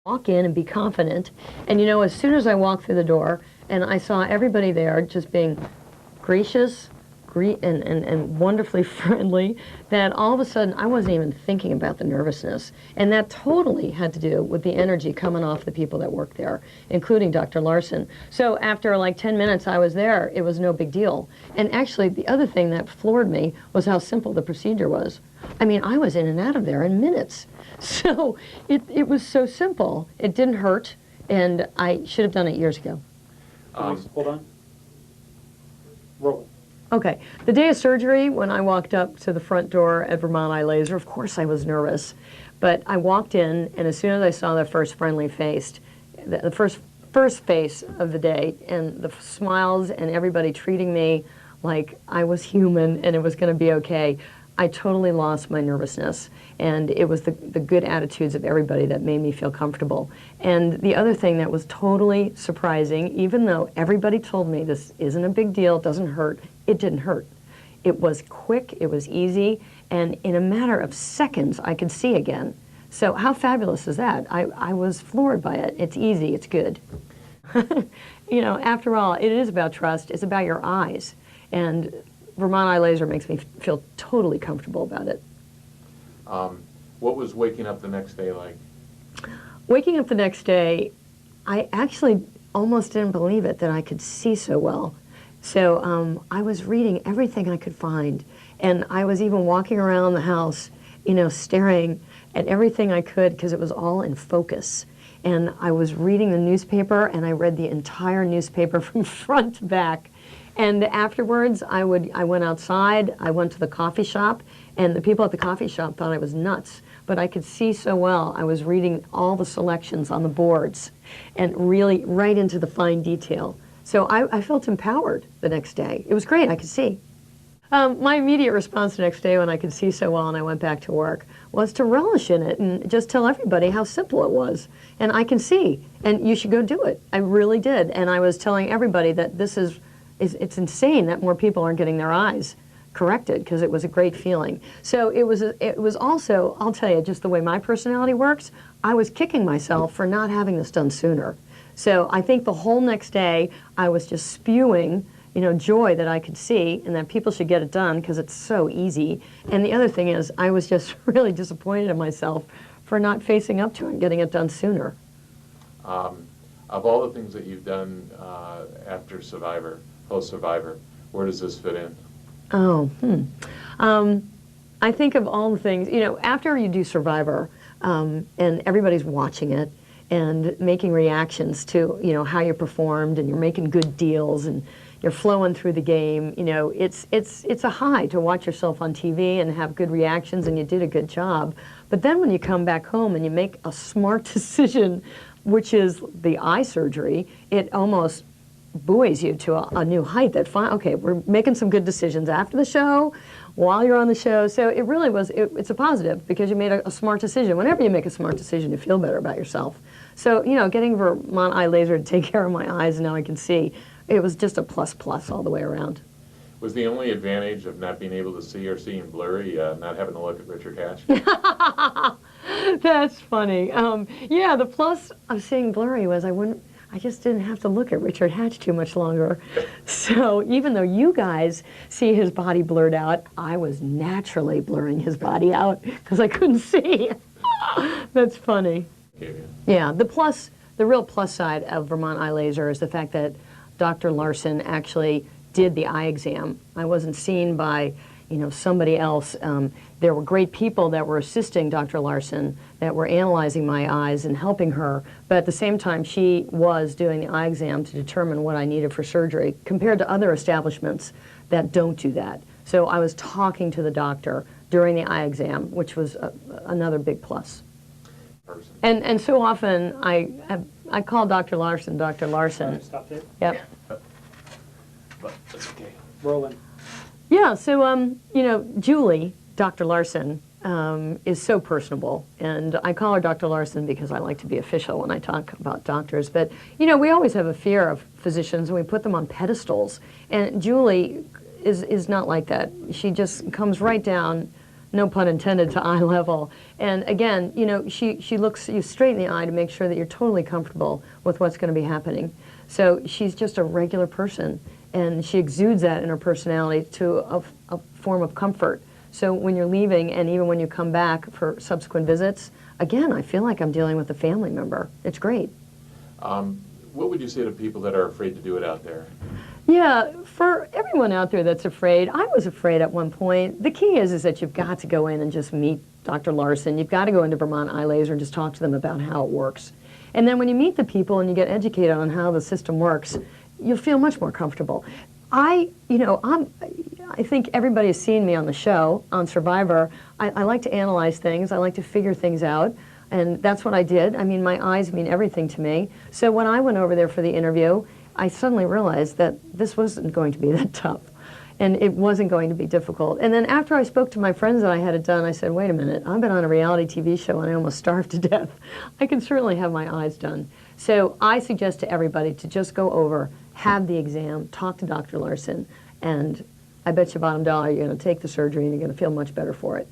walk in and be confident. And you know, as soon as I walked through the door and I saw everybody there just being gracious, and wonderfully friendly, that all of a sudden I wasn't even thinking about the nervousness. And that totally had to do with the energy coming off the people that worked there, including Dr. Larson. So after like 10 minutes I was there, it was no big deal. And actually the other thing that floored me was how simple the procedure was. I mean, I was in and out of there in minutes. So it was so simple. It didn't hurt, and I should have done it years ago. Hold on. Roll. Okay. The day of surgery, when I walked up to the front door at Vermont Eye Laser, of course I was nervous. But I walked in, and as soon as I saw the first friendly face, the first face of the day, and the smiles and everybody treating me like I was human and it was going to be okay, I totally lost my nervousness. And it was the good attitudes of everybody that made me feel comfortable. And the other thing that was totally surprising, even though everybody told me this isn't a big deal, it doesn't hurt, it didn't hurt. It was quick, it was easy, and in a matter of seconds I could see again. So how fabulous is that? I was floored by it. It's easy, it's good. You know, after all, it is about trust, it's about your eyes. And Vermont Eye Laser makes me feel totally comfortable about it. What was waking up the next day like? Waking up the next day, I actually almost didn't believe it that I could see so well. So I was reading everything I could find, and I was even walking around the house, you know, staring at everything I could because it was all in focus. And I was reading the newspaper, and I read the entire newspaper from front to back. And afterwards, I went outside, I went to the coffee shop, and the people at the coffee shop thought I was nuts, but I could see so well. I was reading all the selections on the boards, and really right into the fine detail. So I felt empowered the next day. It was great, I could see. My immediate response the next day when I could see so well and I went back to work was to relish in it and just tell everybody how simple it was. And I can see, and you should go do it. I really did. And I was telling everybody that it's insane that more people aren't getting their eyes corrected, because it was a great feeling. So it was also, I'll tell you, just the way my personality works, I was kicking myself for not having this done sooner. So I think the whole next day I was just spewing, you know, joy that I could see and that people should get it done because it's so easy. And the other thing is I was just really disappointed in myself for not facing up to it and getting it done sooner. Of all the things that you've done after Survivor, post-Survivor, where does this fit in? I think of all the things, you know, after you do Survivor and everybody's watching it and making reactions to, you know, how you performed, and you're making good deals and you're flowing through the game, you know, it's a high to watch yourself on TV and have good reactions and you did a good job. But then when you come back home and you make a smart decision, which is the eye surgery, it almost buoys you to a new height that, okay, we're making some good decisions after the show, while you're on the show. So it really was, it's a positive because you made a smart decision. Whenever you make a smart decision, you feel better about yourself. So, you know, getting Vermont Eye Laser to take care of my eyes and now I can see, it was just a plus all the way around. Was the only advantage of not being able to see or seeing blurry, not having to look at Richard Hatch? That's funny. Yeah, the plus of seeing blurry was I just didn't have to look at Richard Hatch too much longer. So even though you guys see his body blurred out, I was naturally blurring his body out because I couldn't see. That's funny. Yeah, the real plus side of Vermont Eye Laser is the fact that Dr. Larson actually did the eye exam. I wasn't seen by, you know, somebody else. There were great people that were assisting Dr. Larson that were analyzing my eyes and helping her, but at the same time she was doing the eye exam to determine what I needed for surgery compared to other establishments that don't do that. So I was talking to the doctor during the eye exam, which was another big plus. And so often I call Dr. Larson, Dr. Larson. Stop there. Yep. But that's okay. Rolling. Yeah, so, you know, Juli, Dr. Larson, is so personable, and I call her Dr. Larson because I like to be official when I talk about doctors, but, you know, we always have a fear of physicians and we put them on pedestals, and Juli is not like that. She just comes right down no pun intended, to eye level. And again, you know, she looks you straight in the eye to make sure that you're totally comfortable with what's going to be happening. So she's just a regular person, and she exudes that in her personality to a form of comfort. So when you're leaving, and even when you come back for subsequent visits, again, I feel like I'm dealing with a family member. It's great. What would you say to people that are afraid to do it out there? Yeah, for everyone out there that's afraid, I was afraid at one point. The key is that you've got to go in and just meet Dr. Larson. You've got to go into Vermont Eye Laser and just talk to them about how it works. And then when you meet the people and you get educated on how the system works, you'll feel much more comfortable. I think everybody has seen me on the show, on Survivor. I like to analyze things. I like to figure things out. And that's what I did. I mean, my eyes mean everything to me. So when I went over there for the interview, I suddenly realized that this wasn't going to be that tough. And it wasn't going to be difficult. And then after I spoke to my friends that I had it done, I said, wait a minute, I've been on a reality TV show and I almost starved to death. I can certainly have my eyes done. So I suggest to everybody to just go over, have the exam, talk to Dr. Larson, and I bet you bottom dollar you're going to take the surgery and you're going to feel much better for it.